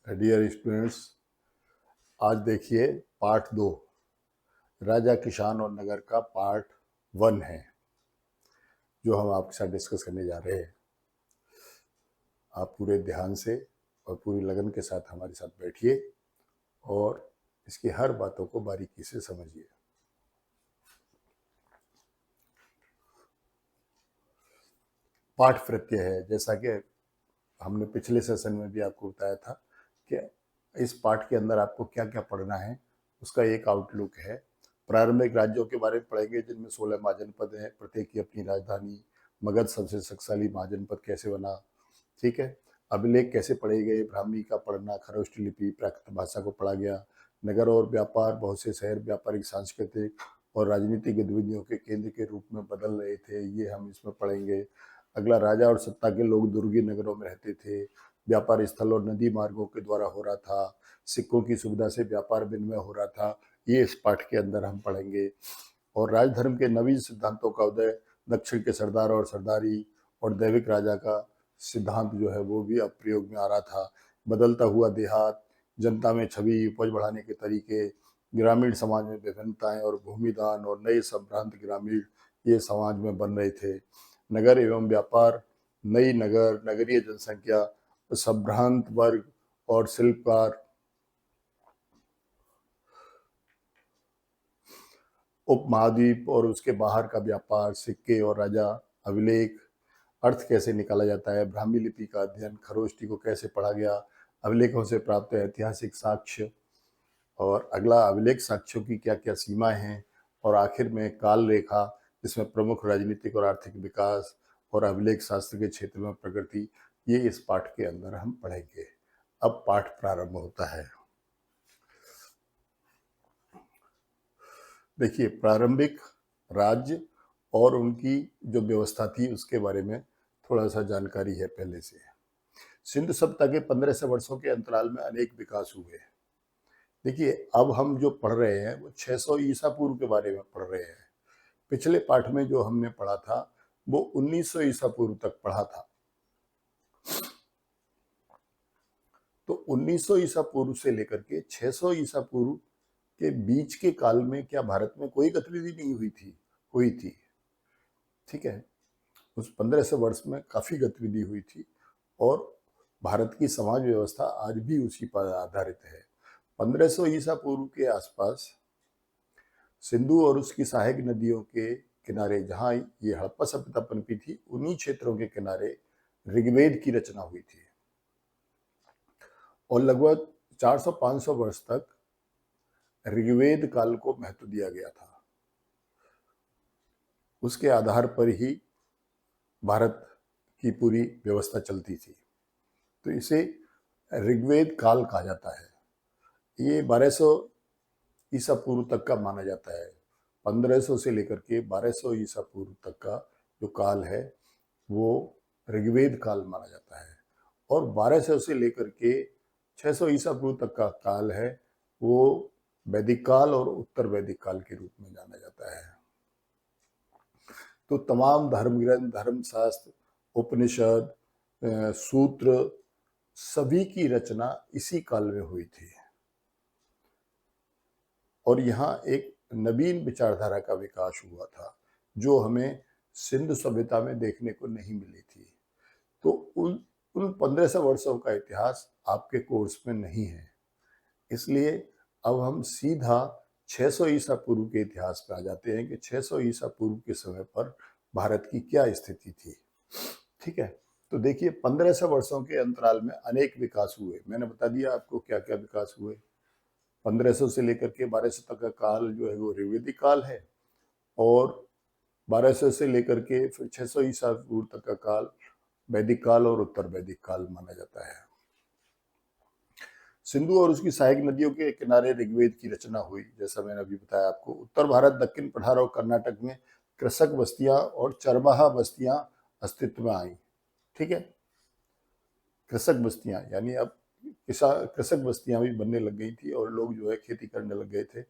Dear students, आज देखिए part 2 राजा किसान और नगर का पार्ट 1 है जो हम आपके साथ डिस्कस करने जा रहे हैं। आप पूरे ध्यान से और पूरी लगन के साथ हमारे साथ बैठिए और इसकी हर बातों को बारीकी से समझिए। पाठ प्रत्यय है, जैसा कि हमने पिछले सेशन में भी आपको बताया था कि इस पाठ के अंदर आपको क्या क्या पढ़ना है, उसका एक आउटलुक है। प्रारंभिक राज्यों के बारे में पढ़ेंगे जिनमें 16 महाजनपद हैं, प्रत्येक की अपनी राजधानी। मगध सबसे शक्तिशाली महाजनपद कैसे बना, ठीक है। अभिलेख कैसे पढ़े गए, ब्राह्मी का पढ़ना, खरोष्ट लिपि, प्राकृत भाषा को पढ़ा गया। नगर और व्यापार, बहुत से शहर व्यापारिक, सांस्कृतिक और राजनीतिक गतिविधियों के केंद्र के रूप में बदल रहे थे, ये हम इसमें पढ़ेंगे। अगला, राजा और सत्ता के लोग दुर्गी नगरों में रहते थे, व्यापार स्थल और नदी मार्गों के द्वारा हो रहा था, सिक्कों की सुविधा से व्यापार विनिमय हो रहा था, ये इस पाठ के अंदर हम पढ़ेंगे। और राजधर्म के नवीन सिद्धांतों का उदय, दक्षिण के सरदार और सरदारी और दैविक राजा का सिद्धांत जो है वो भी अब प्रयोग में आ रहा था। बदलता हुआ देहात, जनता में छवि, उपज बढ़ाने के तरीके, ग्रामीण समाज में विभिन्नताएं और भूमिदान और नए संभ्रांत ग्रामीण ये समाज में बन रहे थे। नगर एवं व्यापार, नई नगर, नगरीय जनसंख्या, संभ्रांत वर्ग और शिल्पकार, उपमहाद्वीप और उसके बाहर का व्यापार, सिक्के और राजा, अभिलेख, अर्थ कैसे निकाला जाता है, ब्राह्मी लिपि का अध्ययन, खरोष्टी को कैसे पढ़ा गया, अभिलेखों से प्राप्त ऐतिहासिक साक्ष्य, और अगला, अभिलेख साक्ष्यों की क्या क्या सीमाएं हैं, और आखिर में काल रेखा, इसमें प्रमुख राजनीतिक और आर्थिक विकास और अभिलेख शास्त्र के क्षेत्र में प्रगति, ये इस पाठ के अंदर हम पढ़ेंगे। अब पाठ प्रारंभ होता है। देखिए, प्रारंभिक राज्य और उनकी जो व्यवस्था थी उसके बारे में थोड़ा सा जानकारी है पहले से। सिंधु सभ्यता के 1500 वर्षों के अंतराल में अनेक विकास हुए। देखिए, अब हम जो पढ़ रहे हैं वो 600 ईसा पूर्व के बारे में पढ़ रहे हैं। पिछले पाठ में जो हमने पढ़ा था वो 1900 ईसा पूर्व तक पढ़ा था। तो 1900 ईसा पूर्व से लेकर के 600 ईसा पूर्व के बीच के काल में क्या भारत में कोई गतिविधि नहीं हुई थी? हुई थी, ठीक है। उस 1500 वर्ष में काफी गतिविधि हुई थी और भारत की समाज व्यवस्था आज भी उसी पर आधारित है। 1500 ईसा पूर्व के आसपास सिंधु और उसकी सहायक नदियों के किनारे, जहां ये हड़प्पा सभ्यता पनपी थी, उन्हीं क्षेत्रों के किनारे ऋग्वेद की रचना हुई थी और लगभग 400-500 वर्ष तक ऋग्वेद काल को महत्व दिया गया था। उसके आधार पर ही भारत की पूरी व्यवस्था चलती थी, तो इसे ऋग्वेद काल कहा जाता है। ये 1200 ईसा पूर्व तक का माना जाता है। 1500 से लेकर के 1200 ईसा पूर्व तक का जो काल है वो ऋग्वेद काल माना जाता है और 1200 से लेकर के 600 ईसा पूर्व तक का काल है वो वैदिक काल और उत्तर वैदिक काल के रूप में जाना जाता है। तो तमाम धर्म ग्रंथ, धर्मशास्त्र, उपनिषद, सूत्र, सभी की रचना इसी काल में हुई थी और यहाँ एक नवीन विचारधारा का विकास हुआ था जो हमें सिंधु सभ्यता में देखने को नहीं मिली थी। तो उन 1500 वर्षों का इतिहास आपके कोर्स में नहीं है, इसलिए अब हम सीधा 600 ईसा पूर्व के इतिहास पर आ जाते हैं कि 600 ईसा पूर्व के समय पर भारत की क्या स्थिति थी, ठीक है। तो देखिए, 1500 वर्षों के अंतराल में अनेक विकास हुए। मैंने बता दिया आपको क्या क्या विकास हुए। 1500 से लेकर के 1200 तक का काल जो है वो ऋग्वेदिक काल है और 1200 से लेकर के फिर 600 ईसा पूर्व तक का काल वैदिक काल और उत्तर वैदिक काल माना जाता है। सिंधु और उसकी सहायक नदियों के किनारे ऋग्वेद की रचना हुई, जैसा मैंने अभी बताया आपको। उत्तर भारत, दक्षिण पठार और कर्नाटक में कृषक बस्तियां और चरवाहा बस्तियां अस्तित्व में आई, ठीक है। कृषक बस्तियां यानी अब कृषक बस्तियां भी बनने लग गई थी और लोग जो है खेती करने लग गए थे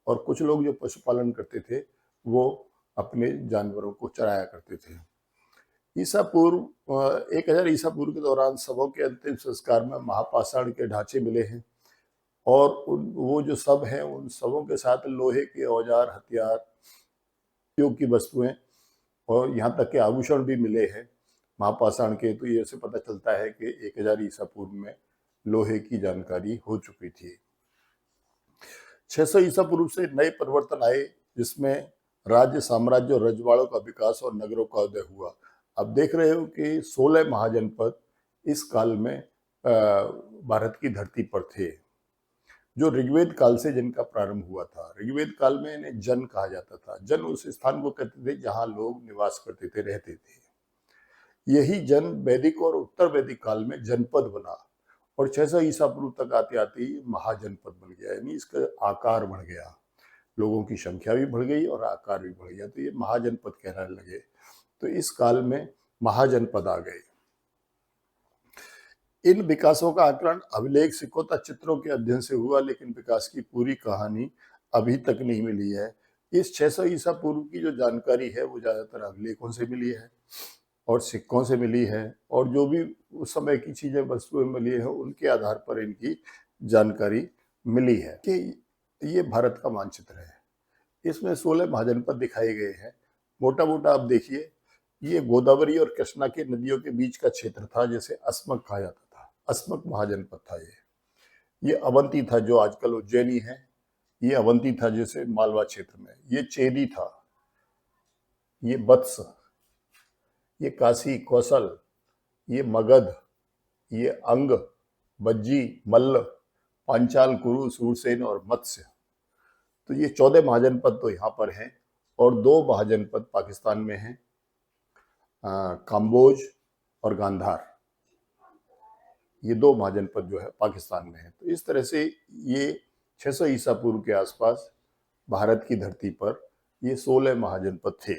और कुछ लोग जो पशुपालन करते थे वो अपने जानवरों को चराया करते थे। ईसा पूर्व 1000 ईसा पूर्व के दौरान शवों के अंतिम संस्कार में महापाषाण के ढांचे मिले हैं और वो जो शव हैं उन शवों के साथ लोहे के औजार, हथियार, उपयोग की वस्तुएं और यहाँ तक के आभूषण भी मिले हैं महापाषाण के। तो ये से पता चलता है कि 1000 ईसा पूर्व में लोहे की जानकारी हो चुकी थी। 600 ईसा पूर्व से नए परिवर्तन आए जिसमें राज्य, साम्राज्य और रजवाड़ों का विकास और नगरों का उदय हुआ। अब देख रहे हो कि 16 महाजनपद इस काल में भारत की धरती पर थे, जो ऋग्वेद काल से जिनका प्रारंभ हुआ था। ऋग्वेद काल में इन्हें जन कहा जाता था। जन उस स्थान को कहते थे जहां लोग निवास करते थे, रहते थे। यही जन वैदिक और उत्तर वैदिक काल में जनपद बना और 600 ईसा पूर्व तक आते आते ही महाजनपद बन गया, यानी इसका आकार बढ़ गया, लोगों की संख्या भी बढ़ गई और आकार भी बढ़ गया, तो ये महाजनपद कहने लगे। तो इस काल में महाजनपद आ गए। इन विकासों का आकलन अभिलेख, सिक्कों तथा चित्रों के अध्ययन से हुआ, लेकिन विकास की पूरी कहानी अभी तक नहीं मिली है। इस 600 ईसा पूर्व की जो जानकारी है वो ज्यादातर अभिलेखों से मिली है और सिक्कों से मिली है, और जो भी उस समय की चीजें, वस्तुएं मिली है, उनके आधार पर इनकी जानकारी मिली है। कि ये भारत का मानचित्र है, इसमें 16 महाजनपद दिखाए गए हैं। मोटा मोटा आप देखिए, ये गोदावरी और कृष्णा की नदियों के बीच का क्षेत्र था, जिसे अस्मक कहा जाता था। अस्मक महाजनपद था ये अवंती था जो आजकल उज्जैनी है, ये अवंती था जैसे मालवा क्षेत्र में। ये चेदी था, ये वत्स, ये काशी, कौशल, ये मगध, ये अंग, बज्जी, मल्ल, पांचाल, कुरु, सूरसेन और मत्स्य। तो ये 14 महाजनपद तो यहाँ पर हैं और 2 महाजनपद पाकिस्तान में हैं, काम्बोज और गांधार। ये 2 महाजनपद जो है पाकिस्तान में है। तो इस तरह से ये 600 ईसा पूर्व के आसपास भारत की धरती पर ये 16 महाजनपद थे।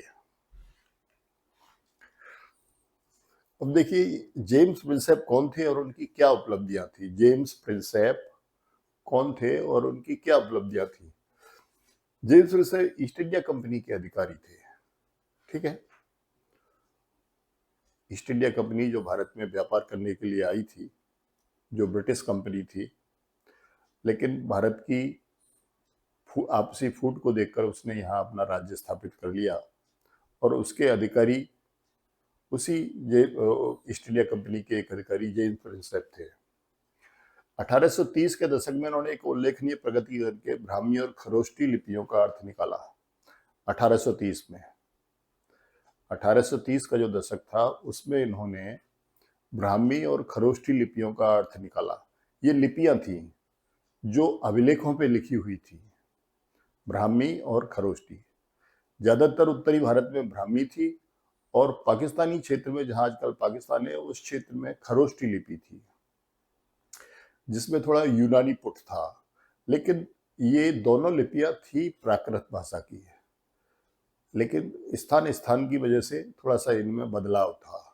अब देखिए, जेम्स प्रिंसेप कौन थे और उनकी क्या उपलब्धियां थी। जेम्स प्रिंसेप कौन थे और उनकी क्या उपलब्धियां थी। James Prinsep east India company के अधिकारी थे, ठीक है। ईस्ट इंडिया कंपनी जो भारत में व्यापार करने के लिए आई थी, जो ब्रिटिश कंपनी थी, लेकिन भारत की आपसी फूट को देखकर उसने यहाँ अपना राज्य स्थापित कर लिया और उसके अधिकारी उसी ईस्ट इंडिया कंपनी के एक अधिकारी जेम्स प्रिंसेप थे। 1830 के दशक में उन्होंने एक उल्लेखनीय प्रगति करके ब्राह्मी और खरोष्टी लिपियों का अर्थ निकाला। 1830 में, 1830 का जो दशक था उसमें इन्होंने ब्राह्मी और खरोष्टी लिपियों का अर्थ निकाला। ये लिपियां थी जो अभिलेखों पे लिखी हुई थी, ब्राह्मी और खरोष्टी। ज्यादातर उत्तरी भारत में ब्राह्मी थी और पाकिस्तानी क्षेत्र में, जहां आजकल पाकिस्तान है, उस क्षेत्र में खरोष्टी लिपि थी, जिसमें थोड़ा यूनानी पुट था। लेकिन ये दोनों लिपियां थी प्राकृत भाषा की, लेकिन स्थान स्थान की वजह से थोड़ा सा इनमें बदलाव था।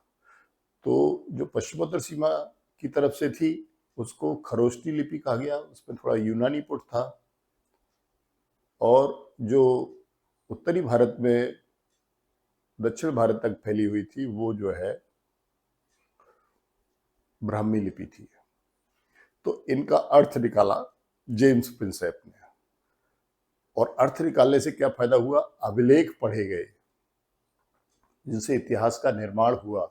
तो जो पश्चिमोत्तर सीमा की तरफ से थी उसको खरोष्टी लिपि कहा गया, उसमें थोड़ा यूनानी पुट था, और जो उत्तरी भारत में दक्षिण भारत तक फैली हुई थी वो जो है ब्राह्मी लिपि थी। तो इनका अर्थ निकाला जेम्स प्रिंसेप ने, और अर्थ निकालने से क्या फायदा हुआ, अभिलेख पढ़े गए जिनसे इतिहास का निर्माण हुआ।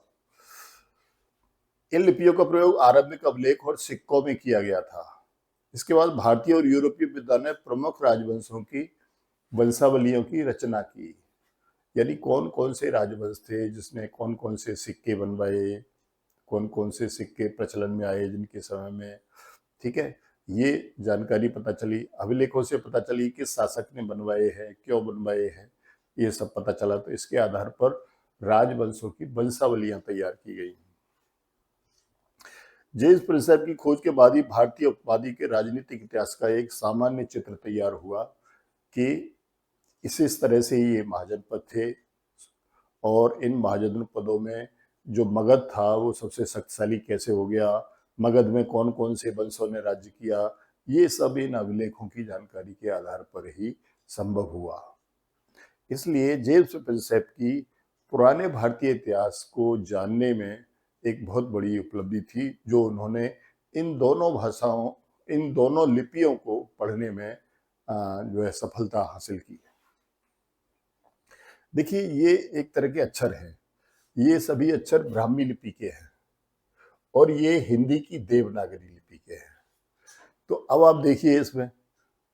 इन लिपियों का प्रयोग आरंभिक अभिलेख और सिक्कों में किया गया था। इसके बाद भारतीय और यूरोपीय विद्वान ने प्रमुख राजवंशों की वंशावलियों की रचना की, यानी कौन कौन से राजवंश थे जिसने कौन कौन से सिक्के बनवाए, कौन कौन से सिक्के प्रचलन में आए जिनके समय में, ठीक है। ये जानकारी पता चली, अभिलेखों से पता चली कि शासक ने बनवाए हैं, क्यों बनवाए हैं, ये सब पता चला। तो इसके आधार पर राजवंशों की वंशावलियां तैयार की गई। जेम्स प्रिंसेप की खोज के बाद ही भारतीय उपमहाद्वीप के राजनीतिक इतिहास का एक सामान्य चित्र तैयार हुआ कि इस तरह से ये महाजनपद थे, और इन महाजनपदों में जो मगध था वो सबसे शक्तिशाली कैसे हो गया, मगध में कौन कौन से वंशों ने राज्य किया, ये सब इन अभिलेखों की जानकारी के आधार पर ही संभव हुआ। इसलिए जेम्स प्रिंसेप की पुराने भारतीय इतिहास को जानने में एक बहुत बड़ी उपलब्धि थी, जो उन्होंने इन दोनों भाषाओं, इन दोनों लिपियों को पढ़ने में जो है सफलता हासिल की है। देखिए, ये एक तरह के अक्षर हैं। ये सभी अक्षर ब्राह्मी लिपि के हैं और ये हिंदी की देवनागरी लिपि के हैं। तो अब आप देखिए, इसमें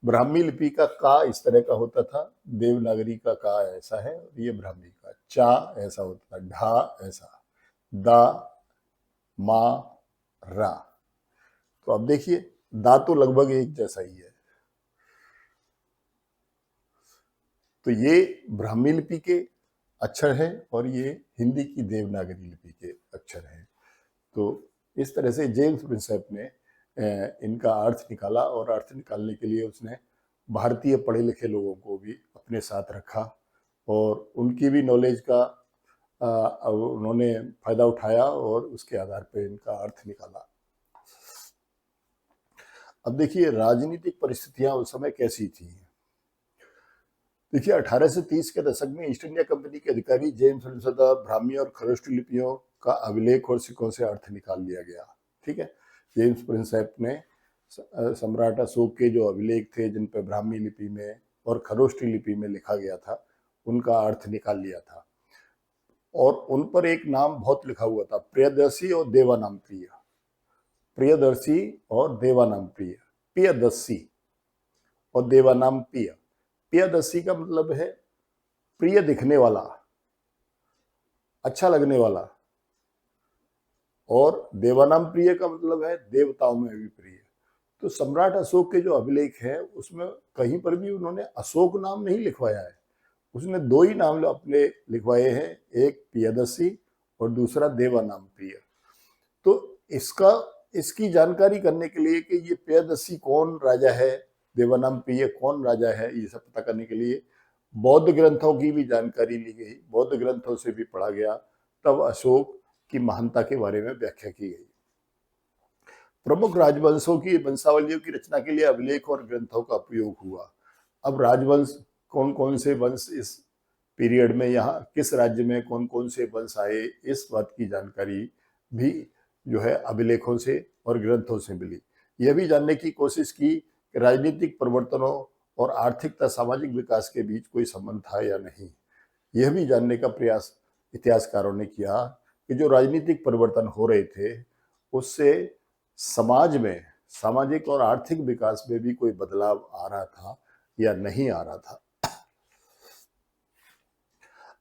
ब्राह्मी लिपि का का इस तरह का होता था, देवनागरी का ऐसा है, और ये ब्राह्मी का चा ऐसा होता था, ढा ऐसा, दा, मा, रा। तो अब देखिए, दा तो लगभग एक जैसा ही है। तो ये ब्राह्मी लिपि के अक्षर हैं और ये हिंदी की देवनागरी लिपि के अक्षर हैं। तो इस तरह से जेम्स प्रिंसेप ने इनका अर्थ निकाला, और अर्थ निकालने के लिए उसने भारतीय पढ़े लिखे लोगों को भी अपने साथ रखा और उनकी भी नॉलेज का उन्होंने फायदा उठाया और उसके आधार पर इनका अर्थ निकाला। अब देखिए, राजनीतिक परिस्थितियां उस समय कैसी थी। देखिए, 1830 के दशक में ईस्ट इंडिया कंपनी के अधिकारी जेम्स प्रिंसेप द्वारा ब्राह्मी और खरोष्टी लिपियों का अभिलेख और सिक्कों से अर्थ निकाल लिया गया। ठीक है, जेम्स प्रिंसेप ने सम्राट अशोक के जो अभिलेख थे, जिन पर ब्राह्मी लिपि में और खरोष्टी लिपि में लिखा गया था, उनका अर्थ निकाल लिया था। और उन पर एक नाम बहुत लिखा हुआ था, प्रियदर्शी और देवानाम प्रिय। प्रियदर्शी और देवानाम प्रिय, प्रियदर्शी और देवानाम प्रिय। प्रियदर्शी का मतलब है प्रिय दिखने वाला, अच्छा लगने वाला, और देवानाम प्रिय का मतलब है देवताओं में भी प्रिय। तो सम्राट अशोक के जो अभिलेख है, उसमें कहीं पर भी उन्होंने अशोक नाम नहीं लिखवाया है। उसने दो ही नाम अपने लिखवाए हैं, एक प्रियदर्शी और दूसरा देवानाम प्रिय। तो इसकी जानकारी करने के लिए कि ये प्रियदर्शी कौन राजा है, देवानाम प्रिय कौन राजा है, ये सब पता करने के लिए बौद्ध ग्रंथों की भी जानकारी ली गई, बौद्ध ग्रंथों से भी पढ़ा गया, तब अशोक की महानता के बारे में व्याख्या की गई। प्रमुख राजवंशों की वंशावलियों की रचना के लिए अभिलेख और ग्रंथों का उपयोग हुआ। अब राजवंश, कौन कौन से वंश इस पीरियड में यहाँ किस राज्य में कौन कौन से वंश आए, इस बात की जानकारी भी जो है अभिलेखों से और ग्रंथों से मिली। यह भी जानने की कोशिश की कि राजनीतिक परिवर्तनों और आर्थिक तथा सामाजिक विकास के बीच कोई संबंध था या नहीं। यह भी जानने का प्रयास इतिहासकारों ने किया कि जो राजनीतिक परिवर्तन हो रहे थे, उससे समाज में सामाजिक और आर्थिक विकास में भी कोई बदलाव आ रहा था या नहीं आ रहा था।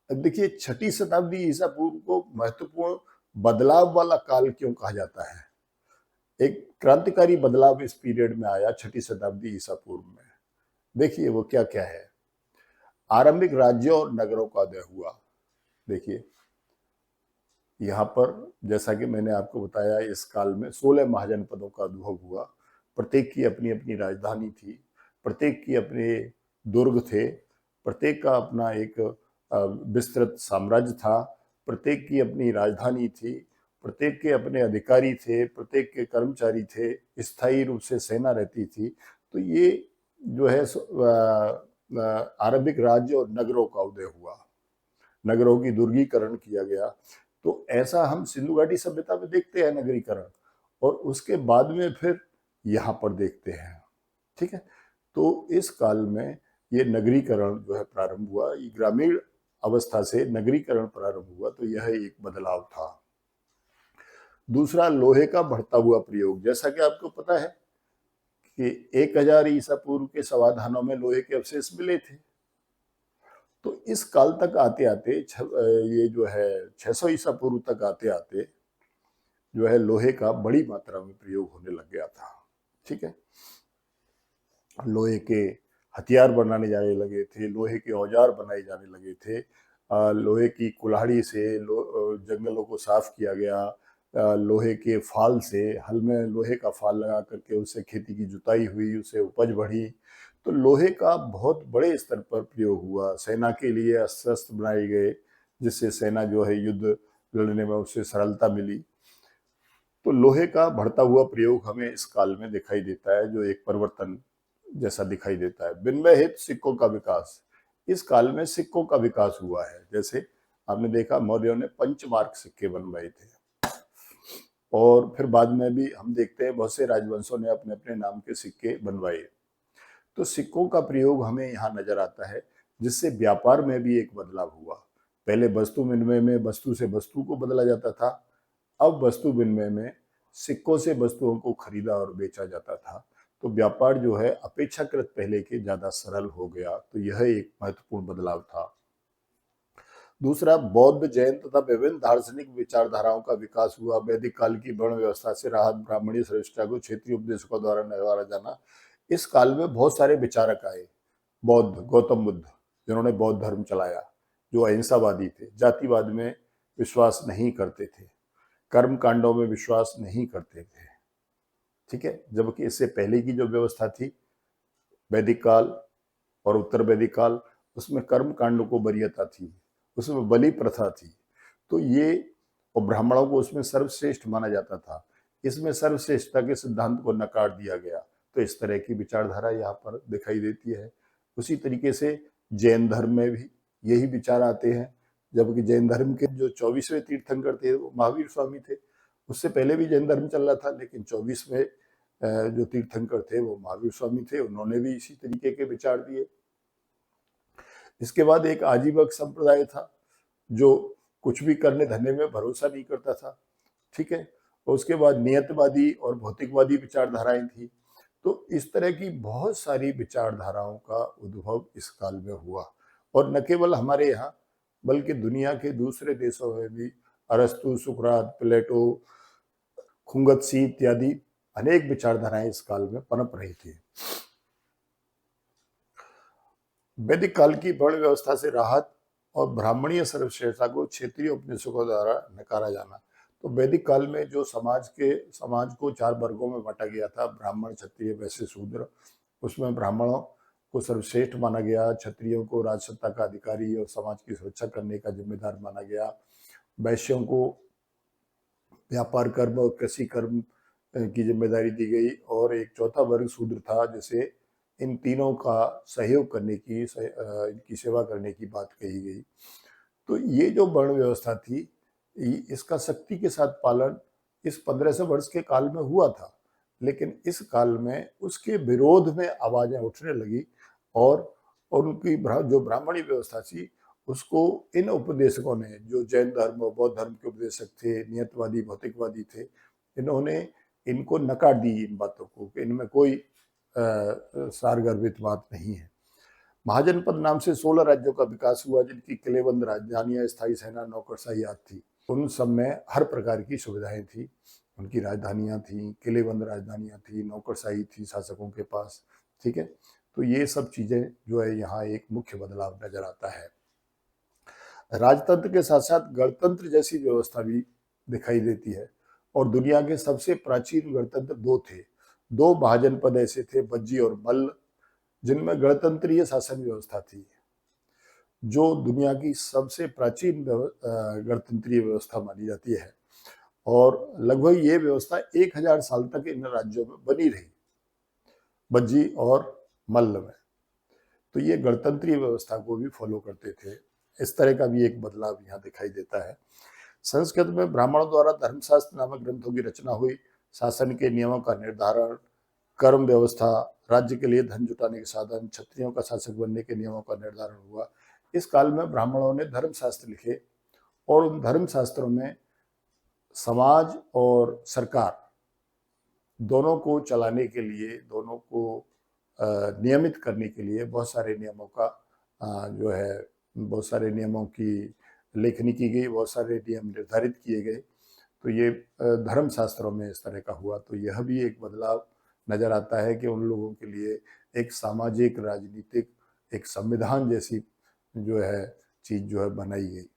अब देखिए, 6ठी शताब्दी ईसा पूर्व को महत्वपूर्ण बदलाव वाला काल क्यों कहा जाता है। एक क्रांतिकारी बदलाव इस पीरियड में आया 6ठी शताब्दी ईसा पूर्व में। देखिए वो क्या क्या है। आरंभिक राज्यों और नगरों का उदय हुआ। देखिए, यहाँ पर जैसा कि मैंने आपको बताया, इस काल में 16 महाजनपदों का उद्भव हुआ। प्रत्येक की अपनी अपनी राजधानी थी, प्रत्येक की अपने दुर्ग थे, प्रत्येक का अपना एक विस्तृत साम्राज्य था, प्रत्येक की अपनी राजधानी थी, प्रत्येक के अपने अधिकारी थे, प्रत्येक के कर्मचारी थे, स्थायी रूप से सेना रहती थी। तो ये जो है आरंभिक राज्य और नगरों का उदय हुआ, नगरों की दुर्गीकरण किया गया। तो ऐसा हम सिंधु घाटी सभ्यता में देखते हैं नगरीकरण, और उसके बाद में फिर यहाँ पर देखते हैं। ठीक है, तो इस काल में ये नगरीकरण जो है प्रारंभ हुआ, ये ग्रामीण अवस्था से नगरीकरण प्रारंभ हुआ, तो यह एक बदलाव था। दूसरा, लोहे का बढ़ता हुआ प्रयोग। जैसा कि आपको पता है कि 1000 ईसा पूर्व के समाधानों में लोहे के अवशेष मिले थे। तो इस काल तक आते आते ये जो है 600 ईसा पूर्व तक आते आते जो है लोहे का बड़ी मात्रा में प्रयोग होने लग गया था। ठीक है, लोहे के हथियार बनाने जाने लगे थे, लोहे के औजार बनाए जाने लगे थे, लोहे की कुल्हाड़ी से जंगलों को साफ किया गया, लोहे के फाल से, हल में लोहे का फाल लगा करके उससे खेती की जुताई हुई, उससे उपज बढ़ी। तो लोहे का बहुत बड़े स्तर पर प्रयोग हुआ। सेना के लिए अस्त्र शस्त्र बनाए गए, जिससे सेना जो है युद्ध लड़ने में उससे सरलता मिली। तो लोहे का बढ़ता हुआ प्रयोग हमें इस काल में दिखाई देता है, जो एक परिवर्तन जैसा दिखाई देता है। विनिमय हेतु सिक्कों का विकास। इस काल में सिक्कों का विकास हुआ है। जैसे आपने देखा मौर्यों ने पंचमार्क सिक्के बनवाए थे, और फिर बाद में भी हम देखते हैं बहुत से राजवंशों ने अपने अपने नाम के सिक्के बनवाए। तो सिक्कों का प्रयोग हमें यहाँ नजर आता है, जिससे व्यापार में भी एक बदलाव हुआ। पहले वस्तु विनिमय में वस्तु से वस्तु को बदला जाता था, अब वस्तु विनिमय में सिक्कों से वस्तुओं को खरीदा और बेचा जाता था। तो व्यापार जो है अपेक्षाकृत पहले के ज्यादा सरल हो गया। तो यह एक महत्वपूर्ण बदलाव था। दूसरा, बौद्ध, जैन तथा विभिन्न दार्शनिक विचारधाराओं का विकास हुआ। वैदिक काल की वर्ण व्यवस्था से राहत, ब्राह्मणीय श्रेष्ठता को क्षेत्रीय उपदेशकों द्वारा नवारा जाना। इस काल में बहुत सारे विचारक आए। बौद्ध, गौतम बुद्ध, जिन्होंने बौद्ध धर्म चलाया, जो अहिंसावादी थे, जातिवाद में विश्वास नहीं करते थे, कर्म कांडों में विश्वास नहीं करते थे, ठीक है। जबकि इससे पहले की जो व्यवस्था थी, वैदिक काल और उत्तर वैदिक काल, उसमें कर्म कांडों को वरीयता थी, उसमें बलि प्रथा थी। तो ये, और ब्राह्मणों को उसमें सर्वश्रेष्ठ माना जाता था। इसमें सर्वश्रेष्ठता के सिद्धांत को नकार दिया गया। तो इस तरह की विचारधारा यहाँ पर दिखाई देती है। उसी तरीके से जैन धर्म में भी यही विचार आते हैं। जबकि जैन धर्म के जो 24वें तीर्थंकर थे वो महावीर स्वामी थे। उससे पहले भी जैन धर्म चल रहा था, लेकिन 24वें जो तीर्थंकर थे वो महावीर स्वामी थे। उन्होंने भी इसी तरीके के विचार दिए। इसके बाद एक आजीवक संप्रदाय था, जो कुछ भी करने धरने में भरोसा नहीं करता था, ठीक है। और उसके बाद नियतवादी और भौतिकवादी विचारधाराएं थी। तो इस तरह की बहुत सारी विचारधाराओं का उद्भव इस काल में हुआ। और न केवल हमारे यहाँ, बल्कि दुनिया के दूसरे देशों में भी अरस्तु, सुकरात, प्लेटो, खुंगत्सी इत्यादि अनेक विचारधाराएं इस काल में पनप रही थी। वैदिक काल की वर्ण व्यवस्था से राहत और ब्राह्मणीय सर्वश्रेष्ठता को क्षेत्रीय उपनिषदों द्वारा नकारा जाना। तो वैदिक काल में जो समाज को 4 वर्गों में बांटा गया था, ब्राह्मण, क्षत्रिय, वैश्य, शूद्र। उसमें ब्राह्मणों को सर्वश्रेष्ठ माना गया, क्षत्रियों को राजसत्ता का अधिकारी और समाज की सुरक्षा करने का जिम्मेदार माना गया, वैश्यों को व्यापार कर्म और कृषि कर्म की जिम्मेदारी दी गई, और एक चौथा वर्ग शूद्र था, जिसे इन तीनों का सहयोग करने की, इनकी सेवा करने की बात कही गई। तो ये जो वर्ण व्यवस्था थी, इसका सख्ती के साथ पालन इस 1500 वर्ष के काल में हुआ था। लेकिन इस काल में उसके विरोध में आवाजें उठने लगी, और उनकी जो ब्राह्मणी व्यवस्था थी, उसको इन उपदेशकों ने, जो जैन धर्म और बौद्ध धर्म के उपदेशक थे, नियतवादी, भौतिकवादी थे, इन्होंने इनको नकार दी इन बातों को, कि इनमें कोई सारगर्भित बात नहीं है। महाजनपद नाम से 16 राज्यों का विकास हुआ, जिनकी किलेबंद राजधानियां, स्थायी सेना, नौकरशाही आदि थी। उन सब में हर प्रकार की सुविधाएं थी। उनकी राजधानियां थी, किलेबंद राजधानियां थी, नौकरशाही थी शासकों के पास, ठीक है। तो ये सब चीजें जो है यहाँ एक मुख्य बदलाव नजर आता है। राजतंत्र के साथ साथ गणतंत्र जैसी व्यवस्था भी दिखाई देती है। और दुनिया के सबसे प्राचीन गणतंत्र 2 थे। 2 महाजनपद ऐसे थे, बज्जी और मल्ल, जिनमें गणतंत्रीय शासन व्यवस्था थी, जो दुनिया की सबसे प्राचीन गणतंत्रीय व्यवस्था मानी जाती है। और लगभग ये व्यवस्था 1000 साल तक इन राज्यों में बनी रही, बज्जी और मल्ल में। तो ये गणतंत्रीय व्यवस्था को भी फॉलो करते थे। इस तरह का भी एक बदलाव यहाँ दिखाई देता है। संस्कृत में ब्राह्मणों द्वारा धर्मशास्त्र नामक ग्रंथों की रचना हुई। शासन के नियमों का निर्धारण, कर्म व्यवस्था, राज्य के लिए धन जुटाने के साधन, क्षत्रियों का शासक बनने के नियमों का निर्धारण हुआ। इस काल में ब्राह्मणों ने धर्मशास्त्र लिखे, और उन धर्मशास्त्रों में समाज और सरकार दोनों को चलाने के लिए, दोनों को नियमित करने के लिए बहुत सारे नियमों का जो है, बहुत सारे नियमों की लेखनी की गई, बहुत सारे नियम निर्धारित किए गए। तो ये धर्मशास्त्रों में इस तरह का हुआ। तो यह भी एक बदलाव नजर आता है कि उन लोगों के लिए एक सामाजिक, राजनीतिक, एक संविधान जैसी जो है चीज जो है बनाई गई।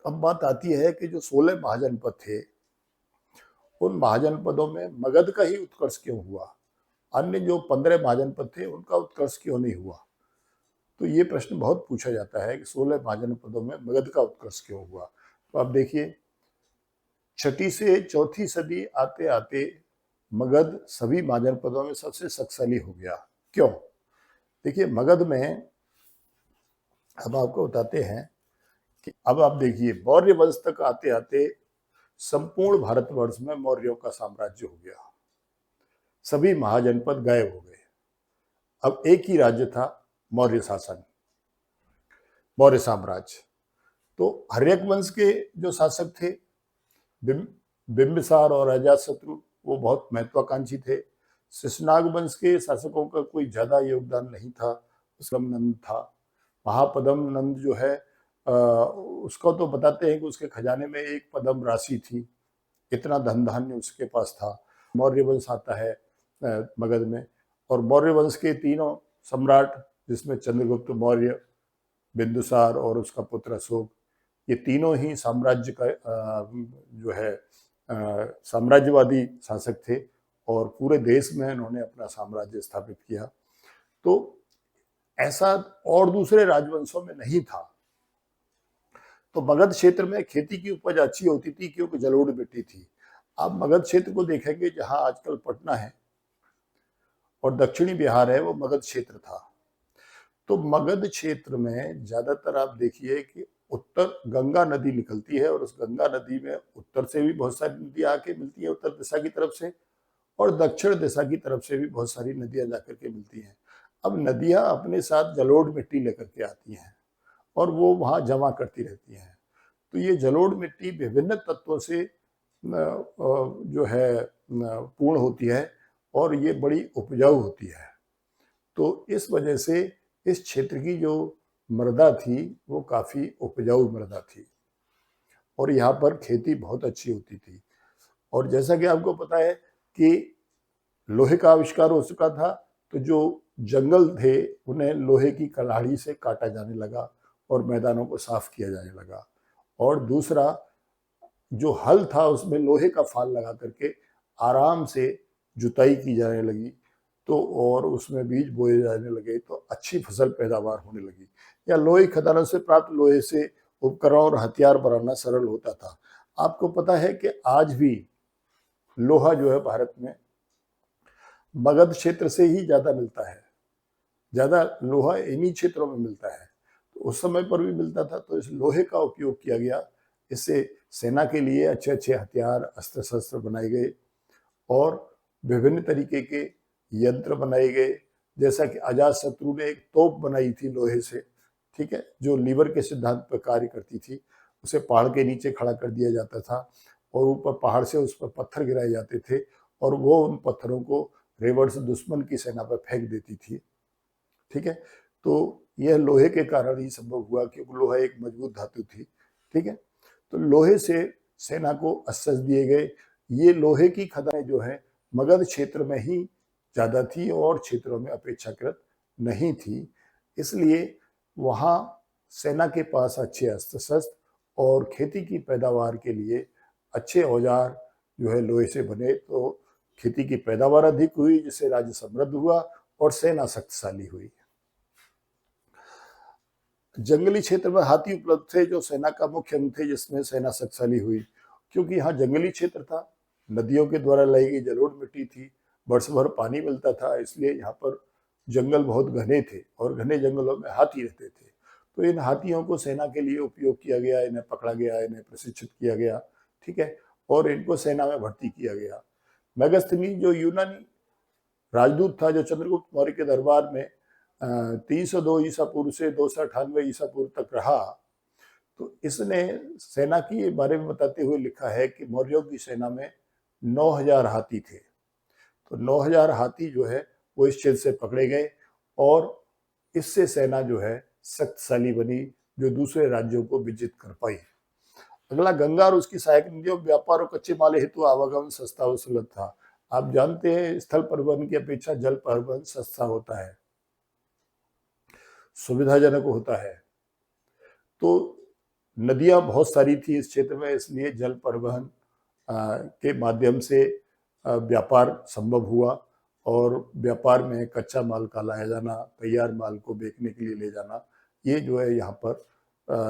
अब बात आती है कि जो 16 महाजनपद थे, उन महाजनपदों में मगध का ही उत्कर्ष क्यों हुआ, अन्य जो 15 महाजनपद थे उनका उत्कर्ष क्यों नहीं हुआ। तो ये प्रश्न बहुत पूछा जाता है कि 16 महाजनपदों में मगध का उत्कर्ष क्यों हुआ। तो आप देखिए, 6ठी से 4थी सदी आते आते मगध सभी महाजनपदों में सबसे शक्तिशाली हो गया। क्यों? देखिए मगध में हम आपको बताते हैं कि अब आप देखिए मौर्य वंश तक आते आते संपूर्ण भारतवर्ष में मौर्यों का साम्राज्य हो गया, सभी महाजनपद गायब हो गए। अब एक ही राज्य था, मौर्य शासन, मौर्य साम्राज्य। तो हर्यक वंश के जो शासक थे बिंबिसार और अजातशत्रु, वो बहुत महत्वाकांक्षी थे। शिशुनाग वंश के शासकों का कोई ज्यादा योगदान नहीं था, उसम नंद था। महापदम नंद जो है उसको तो बताते हैं कि उसके खजाने में एक पदम राशि थी, इतना धन धान्य उसके पास था। मौर्य वंश आता है मगध में, और मौर्य वंश के तीनों सम्राट, जिसमें चंद्रगुप्त मौर्य, बिंदुसार और उसका पुत्र अशोक, ये तीनों ही साम्राज्य का जो है साम्राज्यवादी शासक थे, और पूरे देश में उन्होंने अपना साम्राज्य स्थापित किया। तो ऐसा और दूसरे राजवंशों में नहीं था। तो मगध क्षेत्र में खेती की उपज अच्छी होती थी क्योंकि जलोढ़ मिट्टी थी। आप मगध क्षेत्र को देखेंगे, जहां आजकल पटना है और दक्षिणी बिहार है, वो मगध क्षेत्र था। तो मगध क्षेत्र में ज्यादातर आप देखिए कि उत्तर गंगा नदी निकलती है, और उस गंगा नदी में उत्तर से भी बहुत सारी नदियां आके मिलती है उत्तर दिशा की तरफ से, और दक्षिण दिशा की तरफ से भी बहुत सारी नदियां जाकर के मिलती हैं। अब नदियां अपने साथ जलोढ़ मिट्टी लेकर के आती हैं और वो वहां जमा करती रहती हैं। तो ये जलोढ़ मिट्टी विभिन्न तत्वों से जो है पूर्ण होती है, और ये बड़ी उपजाऊ होती है। तो इस वजह से इस क्षेत्र की जो मृदा थी वो काफी उपजाऊ मृदा थी, और यहाँ पर खेती बहुत अच्छी होती थी। और जैसा कि आपको पता है कि लोहे का आविष्कार हो चुका था, तो जो जंगल थे उन्हें लोहे की कलाड़ी से काटा जाने लगा और मैदानों को साफ किया जाने लगा। और दूसरा, जो हल था उसमें लोहे का फाल लगा करके आराम से जुताई की जाने लगी, तो और उसमें बीज बोए जाने लगे, तो अच्छी फसल पैदावार होने लगी। या लोहे खदानों से प्राप्त लोहे से उपकरण और हथियार बनाना सरल होता था। आपको पता है कि आज भी लोहा जो है भारत में मगध क्षेत्र से ही ज्यादा मिलता है, ज्यादा लोहा इन्हीं क्षेत्रों में मिलता है। तो उस समय पर भी मिलता था, तो इस लोहे का उपयोग किया गया। इससे सेना के लिए अच्छे अच्छे हथियार, अस्त्र शस्त्र बनाए गए, और विभिन्न तरीके के यंत्र बनाए गए। जैसा कि अजातशत्रु ने एक तोप बनाई थी लोहे से, ठीक है, जो लीवर के सिद्धांत पर कार्य करती थी। उसे पहाड़ के नीचे खड़ा कर दिया जाता था, और ऊपर पहाड़ से उस पर पत्थर गिराए जाते थे, और वो उन पत्थरों को रिवर्स दुश्मन की सेना पर फेंक देती थी, ठीक है। तो यह लोहे के कारण ही संभव हुआ, क्योंकि लोहा एक मजबूत धातु थी, ठीक है। तो लोहे से सेना को अस्त्र दिए गए। ये लोहे की खदानें जो है मगध क्षेत्र में ही ज्यादा थी, और क्षेत्रों में अपेक्षाकृत नहीं थी। इसलिए वहाँ सेना के पास अच्छे अस्त्र शस्त्र और खेती की पैदावार के लिए अच्छे औजार जो है लोहे से बने, तो खेती की पैदावार अधिक हुई, जिससे राज्य समृद्ध हुआ और सेना शक्तिशाली हुई। जंगली क्षेत्र में हाथी उपलब्ध थे, जो सेना का मुख्य अंग थे, जिसमें सेना शक्तिशाली हुई। क्योंकि यहाँ जंगली क्षेत्र था, नदियों के द्वारा लाई गई जलोढ़ मिट्टी थी, वर्ष भर पानी मिलता था, इसलिए यहाँ पर जंगल बहुत घने थे, और घने जंगलों में हाथी रहते थे। तो इन हाथियों को सेना के लिए उपयोग किया गया, इन्हें पकड़ा गया, इन्हें प्रशिक्षित किया गया, ठीक है, और इनको सेना में भर्ती किया गया। मेगास्थनीज जो यूनानी राजदूत था, जो चंद्रगुप्त मौर्य के दरबार में 302 ईसा पूर्व से 298 ईसा पूर्व तक रहा, तो इसने सेना के बारे में बताते हुए लिखा है कि मौर्यों की सेना में 9000 हाथी थे। तो 9000 हाथी जो है वो इस क्षेत्र से पकड़े गए, और इससे सेना जो है शक्तिशाली बनी, जो दूसरे राज्यों को विजित कर पाई। अगला, गंगा और उसकी सहायक नदियों, व्यापार और कच्चे माल हेतु आवागमन सस्ता और सुलभ था। आप जानते हैं स्थल परिवहन की अपेक्षा जल परिवहन सस्ता होता है, सुविधाजनक होता है। तो नदियां बहुत सारी थी इस क्षेत्र में, इसलिए जल परिवहन के माध्यम से व्यापार संभव हुआ, और व्यापार में कच्चा माल का लाया जाना, तैयार माल को बेचने के लिए ले जाना, ये जो है यहाँ पर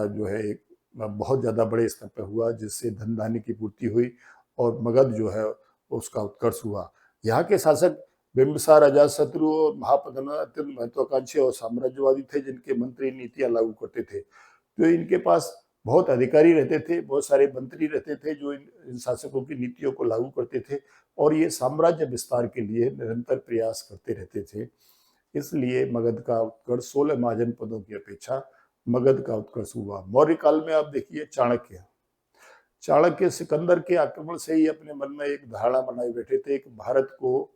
जो है एक बहुत ज़्यादा बड़े स्तर पर हुआ, जिससे धन धान्य की पूर्ति हुई और मगध जो है उसका उत्कर्ष हुआ। यहाँ के शासक बिंबिसार अजातशत्रु और महापद्मा अत्यंत महत्वाकांक्षी और साम्राज्यवादी थे, जिनके मंत्री नीतियां लागू करते थे। जो इनके पास बहुत अधिकारी रहते थे, बहुत सारे मंत्री रहते थे जो इन शासकों की नीतियों को लागू करते थे, और ये साम्राज्य विस्तार के लिए निरंतर प्रयास करते रहते थे। इसलिए मगध का उत्कर्ष 16 महाजनपदों की अपेक्षा मगध का उत्कर्ष हुआ। मौर्य काल में आप देखिए चाणक्य सिकंदर के आक्रमण से ही अपने मन में एक धारणा बनाए बैठे थे कि भारत को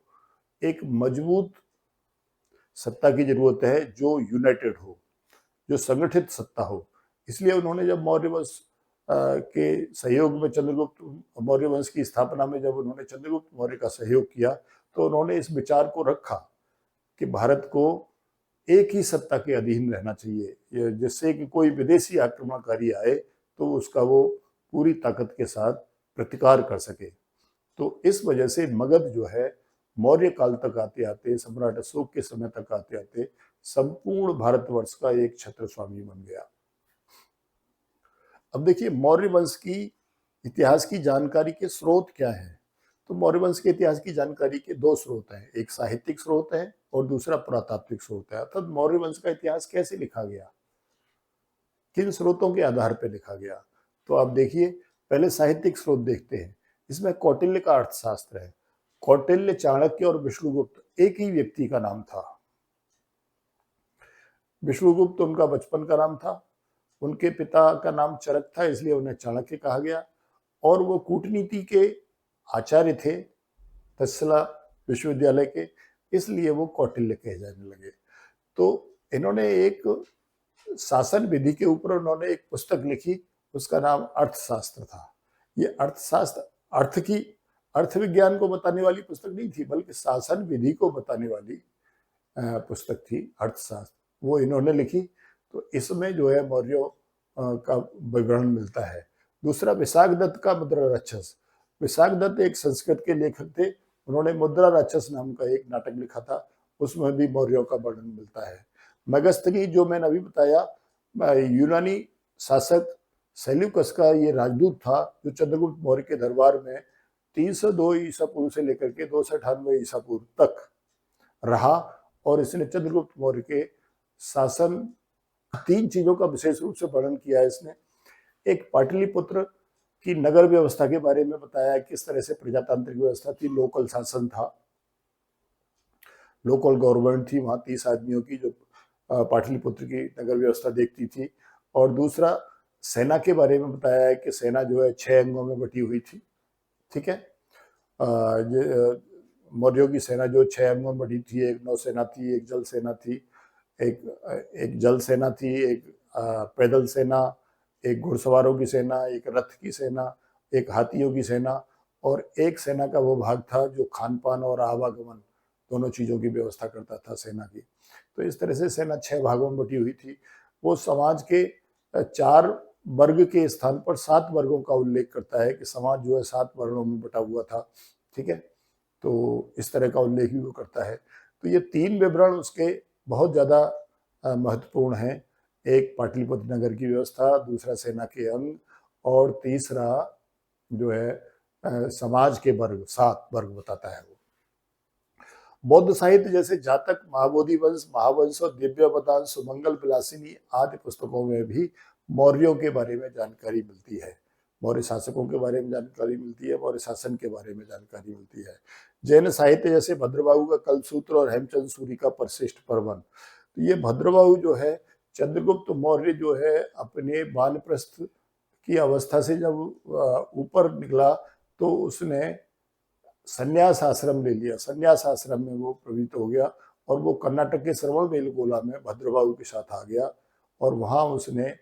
एक मजबूत सत्ता की जरूरत है जो यूनाइटेड हो, जो संगठित सत्ता हो। इसलिए उन्होंने जब मौर्य वंश के सहयोग में चंद्रगुप्त मौर्य वंश की स्थापना में जब उन्होंने चंद्रगुप्त मौर्य का सहयोग किया, तो उन्होंने इस विचार को रखा कि भारत को एक ही सत्ता के अधीन रहना चाहिए, जिससे कि कोई विदेशी आक्रमणकारी आए तो उसका वो पूरी ताकत के साथ प्रतिकार कर सके। तो इस वजह से मगध जो है मौर्य काल तक आते आते, सम्राट अशोक के समय तक आते आते संपूर्ण भारतवर्ष का एक छत्र स्वामी बन गया। अब देखिए मौर्य वंश की इतिहास की जानकारी के स्रोत क्या हैं। तो मौर्य वंश के इतिहास की जानकारी के दो स्रोत हैं, एक साहित्यिक स्रोत है और दूसरा पुरातात्विक स्रोत है। अर्थात मौर्य वंश का इतिहास कैसे लिखा गया, किन स्रोतों के आधार पर लिखा गया। तो आप देखिए, पहले साहित्यिक स्रोत देखते हैं। इसमें कौटिल्य का अर्थशास्त्र है। कौटिल्य, चाणक्य और विष्णुगुप्त एक ही व्यक्ति का नाम था। विष्णुगुप्त उनका बचपन का नाम था, उनके पिता का नाम चरक था, इसलिए उन्हें चाणक्य कहा गया, और वो कूटनीति के आचार्य थे तक्षशिला विश्वविद्यालय के, इसलिए वो कौटिल्य कहे जाने लगे। तो इन्होंने एक शासन विधि के ऊपर उन्होंने एक पुस्तक लिखी, उसका नाम अर्थशास्त्र था। ये अर्थशास्त्र अर्थ विज्ञान को बताने वाली पुस्तक नहीं थी, बल्कि शासन विधि को बताने वाली पुस्तक थी अर्थशास्त्र, वो इन्होंने लिखी। तो इसमें जो है मौर्यों का विवरण मिलता है। दूसरा, विशाख दत्त का मुद्रा राक्षस। विशाख दत्त एक संस्कृत के लेखक थे, उन्होंने मुद्रा राक्षस नाम का एक नाटक लिखा था, उसमें भी मौर्यों का वर्णन मिलता है। मेगस्थनी, जो मैंने अभी बताया, यूनानी शासक सेल्यूकस का ये राजदूत था, जो चंद्रगुप्त मौर्य के दरबार में 302 ईसा पूर्व से लेकर के 298 ईसा पूर्व तक रहा, और इसने चंद्रगुप्त मौर्य के शासन, तीन चीजों का विशेष रूप से वर्णन किया है इसने। एक, पाटलिपुत्र की नगर व्यवस्था के बारे में बताया, किस तरह से प्रजातांत्रिक व्यवस्था थी, लोकल शासन था, लोकल गवर्नमेंट थी वहां 30 आदमियों की, जो पाटलिपुत्र की नगर व्यवस्था देखती थी। और दूसरा, सेना के बारे में बताया है कि सेना जो है 6 अंगों में बटी हुई थी। ठीक है, मौर्यों की सेना जो 6 अंगों में बटी थी, एक नौसेना थी, एक जल सेना थी, एक जल सेना थी, एक पैदल सेना, एक घुड़सवारों की सेना, एक रथ की सेना, एक हाथियों की सेना, और एक सेना का वो भाग था जो खान पान और आवागमन दोनों चीज़ों की व्यवस्था करता था सेना की। तो इस तरह से सेना 6 भागों में बटी हुई थी। वो समाज के 4 वर्ग के स्थान पर 7 वर्गों का उल्लेख करता है कि समाज जो है 7 वर्णों में बटा हुआ था। ठीक है, तो इस तरह का उल्लेख भी वो करता है। तो ये 3 विवरण उसके बहुत ज़्यादा महत्वपूर्ण हैं। एक, पाटलिपुत्र नगर की व्यवस्था, दूसरा सेना के अंग, और तीसरा जो है समाज के वर्ग, 7 वर्ग बताता है वो। बौद्ध साहित्य जैसे जातक, महाबोधि वंश, महावंश और दिव्यावतार, सुमंगल विलासिनी आदि पुस्तकों में भी मौर्यों के बारे में जानकारी मिलती है। मौर्य शासकों के बारे में जानकारी मिलती है, मौर्य शासन के बारे में जानकारी मिलती है। जैन साहित्य जैसे भद्रबाहु का कल्पसूत्र और हेमचंद सूरी का परिशिष्ट पर्वन। तो ये भद्रबाहु जो है, चंद्रगुप्त मौर्य जो है अपने वानप्रस्थ की अवस्था से जब ऊपर निकला तो उसने संन्यास आश्रम ले लिया। संन्यास आश्रम में वो प्रवृत्त हो गया और वो कर्नाटक के श्रवणबेलगोला में भद्रबाहु के साथ आ गया, और वहां उसने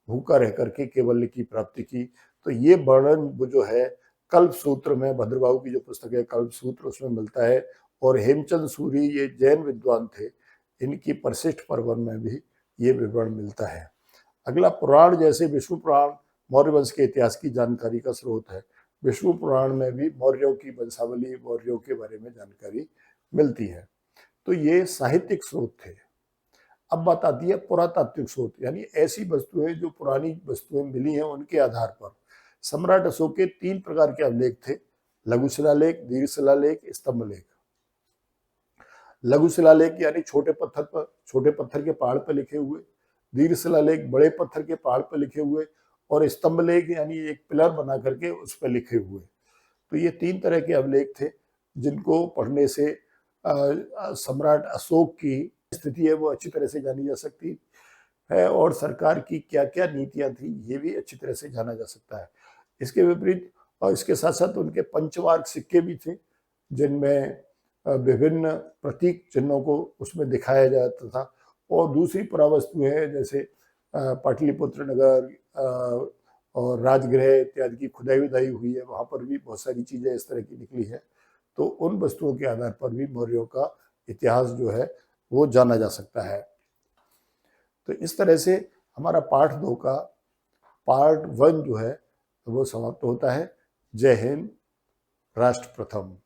भूखा रह करके केवल्य की प्राप्ति की। तो ये वर्णन वो जो है कल्प सूत्र में, भद्रबाहु की जो पुस्तक है कल्प सूत्र, उसमें मिलता है। और हेमचंद सूरी, ये जैन विद्वान थे, इनकी परिशिष्ट पर्वन में भी ये विवरण मिलता है। अगला, पुराण जैसे विष्णु पुराण मौर्य वंश के इतिहास की जानकारी का स्रोत है। विष्णु पुराण में भी मौर्यों की वंशावली, मौर्यों के बारे में जानकारी मिलती है। तो ये साहित्यिक स्रोत थे। अब बात आती है पुरातात्विक स्रोत, यानी ऐसी वस्तुएं जो पुरानी वस्तुएं मिली हैं उनके आधार पर। सम्राट अशोक के 3 प्रकार के अभिलेख थे, लघु शिलालेख, दीर्घ शिलालेख, स्तंभ लेख। लघु शिलालेख यानी छोटे पत्थर के पहाड़ पर लिखे हुए, दीर्घ शिलालेख बड़े पत्थर के पहाड़ पर लिखे हुए, और स्तंभ लेख यानी एक पिलर बना करके उस पर लिखे हुए। तो ये 3 तरह के अभिलेख थे जिनको पढ़ने से सम्राट अशोक की स्थिति है वो अच्छी तरह से जानी जा सकती है, और सरकार की क्या-क्या नीतियाँ थी ये भी अच्छी तरह से जाना जा सकता है। इसके विपरीत और इसके साथ-साथ उनके पंचवार्क सिक्के भी थे, जिनमें विभिन्न प्रतीक चिन्हों को उसमें दिखाया जाता था, और दूसरी पुरावस्तुएँ हैं जैसे पाटलिपुत्र नगर और राजगृह इत्यादि की खुदाई-वुदाई हुई है, वहाँ पर भी बहुत सारी चीज़ें इस तरह की निकली हैं। तो उन वस्तुओं के आधार पर भी मौर्यों का इतिहास जो है वो जाना जा सकता है। तो इस तरह से हमारा पाठ 2 का पार्ट 1 जो है वो समाप्त होता है। जय हिंद, राष्ट्र प्रथम।